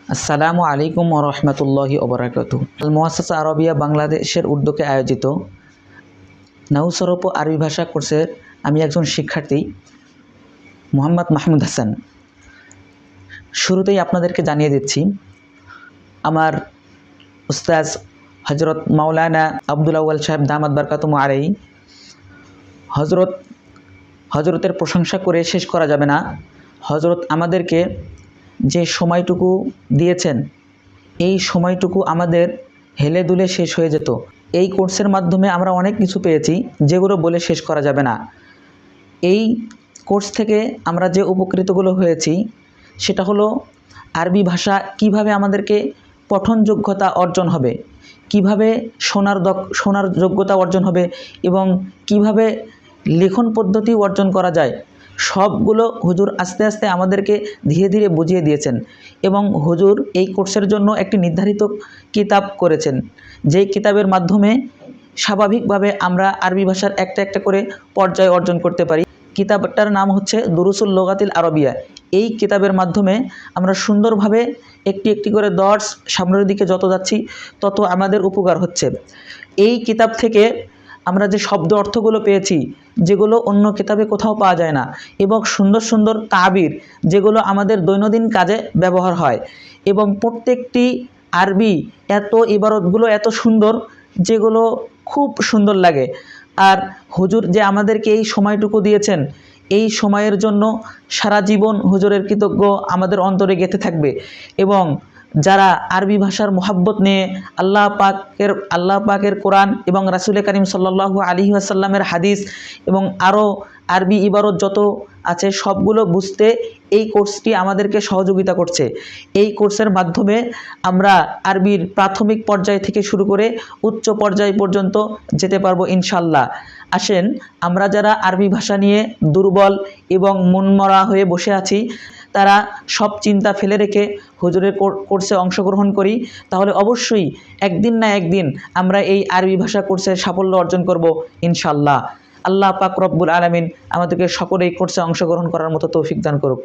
আসসালামু আলাইকুম ওয়া রাহমাতুল্লাহি ওয়া বারাকাতুহু। আল মুআসসাসা আরবিয়া বাংলাদেশের উদ্যোগে আয়োজিত নাহু সরফ ও আরবি ভাষা কোর্সের আমি একজন শিক্ষার্থী মোহাম্মদ মাহমুদ হাসান। শুরুতেই আপনাদেরকে জানিয়ে দিচ্ছি, আমার উস্তাজ হযরত মাওলানা আব্দুল আউয়াল সাহেব দামাত বারকাতুহু আলাইহি হযরতের প্রশংসা করে শেষ করা যাবে না। হযরত আমাদেরকে যে সময়টুকু দিয়েছেন, এই সময়টুকু আমাদের হেলে দুলে শেষ হয়ে যেত। এই কোর্সের মাধ্যমে আমরা অনেক কিছু পেয়েছি, যেগুলো বলে শেষ করা যাবে না। এই কোর্স থেকে আমরা যে উপকৃতগুলো হয়েছি সেটা হলো আরবি ভাষা কিভাবে আমাদেরকে পঠন যোগ্যতা অর্জন হবে, কিভাবে শোনার যোগ্যতা অর্জন হবে এবং কিভাবে লেখন পদ্ধতি অর্জন করা যায়, সবগুলো হুজুর আস্তে আস্তে আমাদেরকে ধীরে ধীরে বুঝিয়ে দিয়েছেন। এবং হুজুর এই কোর্সের জন্য একটি নির্ধারিত কিতাব করেছেন, যেই কিতাবের মাধ্যমে স্বাভাবিকভাবে আমরা আরবি ভাষার একটা একটা করে পর্যায় অর্জন করতে পারি। কিতাবটার নাম হচ্ছে দুরুসুল লুগাতিল আরবিয়া। এই কিতাবের মাধ্যমে আমরা সুন্দরভাবে একটি একটি করে দর্স সামনের দিকে যত যাচ্ছি তত আমাদের উপকার হচ্ছে। এই কিতাব থেকে আমরা যে শব্দ অর্থগুলো পেয়েছি, যেগুলো অন্য কিতাবে কোথাও পাওয়া যায় না, এবং সুন্দর সুন্দর তাবির যেগুলো আমাদের দৈনন্দিন কাজে ব্যবহার হয়, এবং প্রত্যেকটি আরবি ইবারতগুলো এত সুন্দর, যেগুলো খুব সুন্দর লাগে। আর হুজুর যে আমাদেরকে এই সময়টুকু দিয়েছেন, এই সময়ের জন্য সারা জীবন হুজুরের কৃতজ্ঞ আমাদের অন্তরে গেঁথে থাকবে। এবং যারা আরবি ভাষার মোহাব্বত নিয়ে আল্লাহ পাকের কোরআন এবং রাসূল করিম সাল্লাল্লাহু আলাইহি ওয়াসাল্লামের হাদিস এবং আরও আরবি ইবারত যত আছে সবগুলো বুঝতে এই কোর্সটি আমাদেরকে সহযোগিতা করছে। এই কোর্সের মাধ্যমে আমরা আরবির প্রাথমিক পর্যায় থেকে শুরু করে উচ্চ পর্যায় পর্যন্ত যেতে পারবো ইনশাল্লাহ। আসেন, আমরা যারা আরবি ভাষা নিয়ে দুর্বল এবং মনমরা হয়ে বসে আছি, তারা সব চিন্তা ফেলে রেখে হুজুরের কোর্সে অংশগ্রহণ করি। তাহলে অবশ্যই একদিন না একদিন আমরা এই আরবি ভাষা কোর্সের সাফল্য অর্জন করব ইনশাল্লাহ। আল্লাহ পাক রব্বুল আলামিন আমাদেরকে সকলে এই কোর্সে অংশগ্রহণ করার মতো তৌফিক দান করুক।